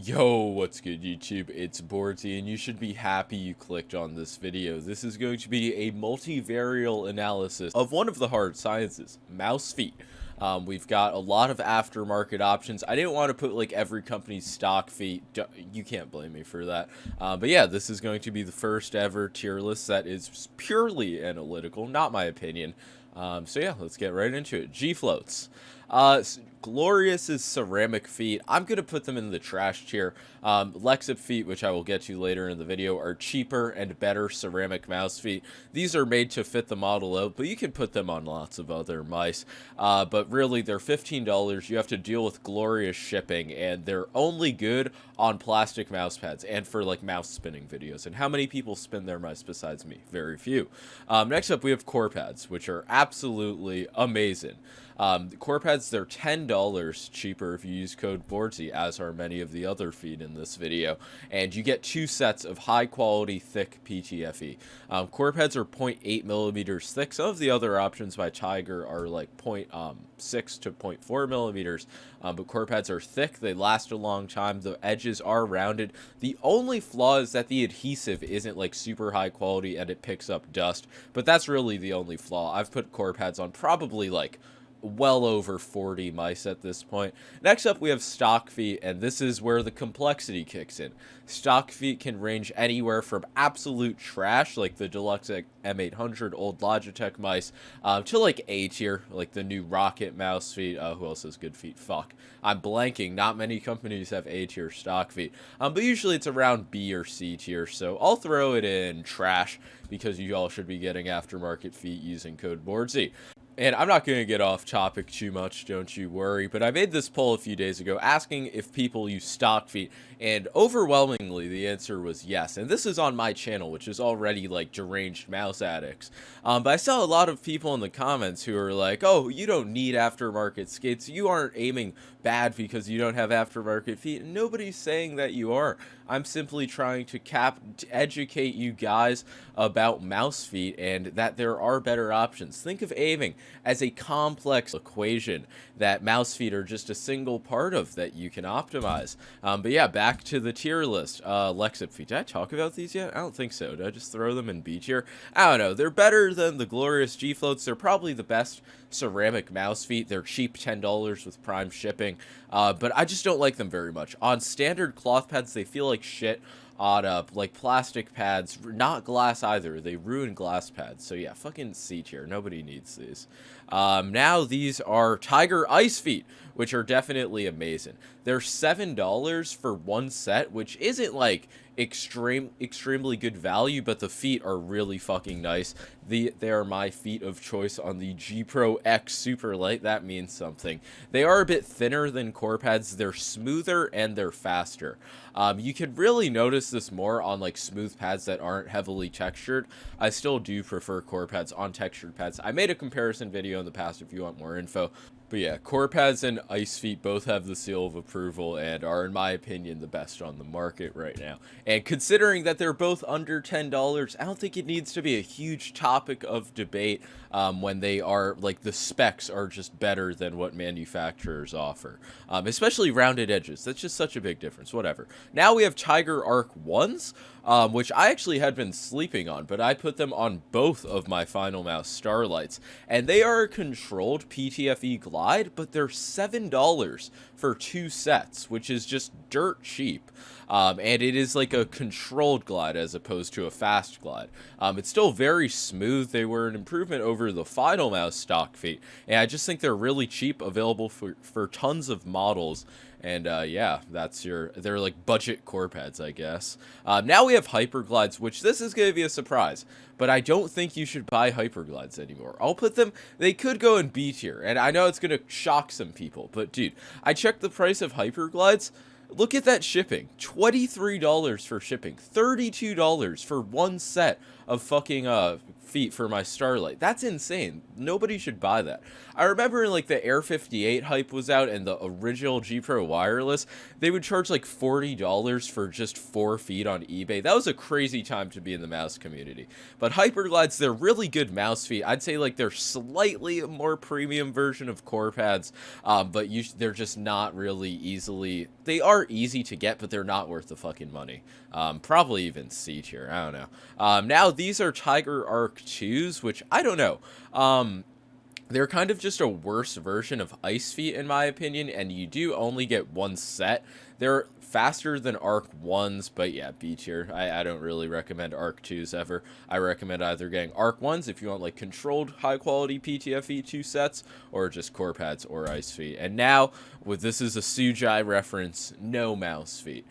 Yo, what's good YouTube? It's boardzy, and you should be happy you clicked on this video. This is going to be a multivariate analysis of one of the hard sciences, mouse feet. We've got a lot of aftermarket options. I didn't want to put like every company's stock feet. You can't blame me for that. But yeah, this is going to be the first ever tier list that is purely analytical, not my opinion. So yeah, let's get right into it. G-floats. Glorious's ceramic feet, I'm going to put them in the trash tier. Lexip feet, which I will get to later in the video, are cheaper and better ceramic mouse feet. These are made to fit the model out, but you can put them on lots of other mice. But really, they're $15. You have to deal with glorious shipping, and they're only good on plastic mouse pads and for like mouse spinning videos. And how many people spin their mice besides me? Very few. Next up, we have core pads, which are absolutely amazing. Core pads, they're $10 cheaper if you use code boardzy, as are many of the other feet in this video, and you get 2 sets of high quality thick PTFE. Core pads are 0.8 millimeters thick. Some of the other options by Tiger are like 0.6 to 0.4 millimeters, but core pads are thick. They last a long time. The edges are rounded. The only flaw is that the adhesive isn't like super high quality and it picks up dust, but that's really the only flaw. I've put core pads on probably like well over 40 mice at this point. Next up, we have stock feet, and this is where the complexity kicks in. Stock feet can range anywhere from absolute trash, like the Deluxe M800 old Logitech mice, to like A tier, like the new Rocket mouse feet. Who else has good feet? Fuck. I'm blanking. Not many companies have A tier stock feet, but usually it's around B or C tier, so I'll throw it in trash because you all should be getting aftermarket feet using code boardzy. And I'm not going to get off topic too much, don't you worry, but I made this poll a few days ago asking if people use stock feet, and overwhelmingly the answer was yes. And this is on my channel, which is already like deranged mouse addicts. But I saw a lot of people in the comments who are like, oh, you don't need aftermarket skates, you aren't aiming bad because you don't have aftermarket feet. And nobody's saying that you are. I'm simply trying to educate you guys about mouse feet and that there are better options. Think of aiming as a complex equation that mouse feet are just a single part of that you can optimize. But yeah, back to the tier list. Lexip feet. Did I talk about these yet? I don't think so. Did I just throw them in B tier? I don't know. They're better than the glorious G floats. They're probably the best ceramic mouse feet. They're cheap, $10 with prime shipping. But I just don't like them very much. On standard cloth pads, they feel like shit. On like plastic pads, not glass either. They ruin glass pads. So yeah, fucking C tier. Nobody needs these. Now these are Tiger Ice feet, which are definitely amazing. They're $7 for one set, which isn't like extremely good value, but the feet are really fucking nice. They are my feet of choice on the G Pro X Super Light. That means something. They are a bit thinner than core pads. They're smoother and they're faster. You can really notice this more on like smooth pads that aren't heavily textured. I still do prefer core pads on textured pads. I made a comparison video in the past if you want more info. But yeah, core pads and ice feet both have the seal of approval and are, in my opinion, the best on the market right now. And considering that they're both under $10, I don't think it needs to be a huge topic of debate when they are, like, the specs are just better than what manufacturers offer. Especially rounded edges. That's just such a big difference. Whatever. Now we have Tiger Arc 1s, which I actually had been sleeping on, but I put them on both of my Final Mouse Starlights. And they are a controlled PTFE glide, but they're $7 for 2 sets, which is just dirt cheap. And it is like a controlled glide as opposed to a fast glide. It's still very smooth. They were an improvement over the Final Mouse stock feet, and I just think they're really cheap, available for tons of models. And yeah, they're like budget core pads, I guess. Now we have Hyperglides, which this is going to be a surprise, but I don't think you should buy Hyperglides anymore. I'll put them, they could go in B tier, and I know it's going to shock some people, but dude, I checked the price of Hyperglides. Look at that shipping. $23 for shipping. $32 for one set of fucking feet for my Starlight. That's insane. Nobody should buy that. I remember like the Air 58 hype was out and the original G Pro wireless, they would charge like $40 for just 4 feet on eBay. That was a crazy time to be in the mouse community. But Hyperglides, they're really good mouse feet. I'd say like they're slightly a more premium version of core pads, but they're just not really easily, they are are easy to get, but they're not worth the fucking money. Probably even C tier, I don't know. Now, these are Tiger Arc 2s, which I don't know. They're kind of just a worse version of Ice Feet, in my opinion, and you do only get one set. They're faster than Arc 1s, but yeah, B tier. I don't really recommend Arc 2s ever. I recommend either getting Arc 1s if you want, like, controlled, high-quality PTFE 2 sets, or just Core Pads or Ice Feet. And now, this is a Sujai reference, no mouse feet.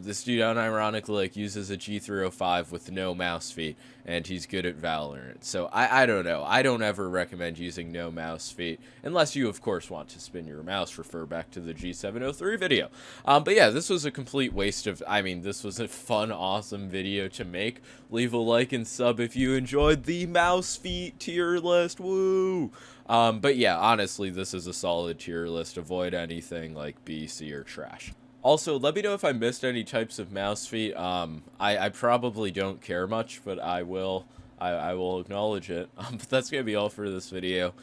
This dude unironically, like, uses a G305 with no mouse feet, and he's good at Valorant. So, I don't know. I don't ever recommend using no mouse feet, unless you, of course, want to spin your mouse. Refer back to the G703 video. But yeah, this was a complete waste of, this was a fun, awesome video to make. Leave a like and sub if you enjoyed the mouse feet tier list. Woo! But yeah, honestly, this is a solid tier list. Avoid anything like B, C, or trash. Also, let me know if I missed any types of mouse feet. I probably don't care much, but I will acknowledge it. But that's gonna be all for this video.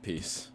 Peace.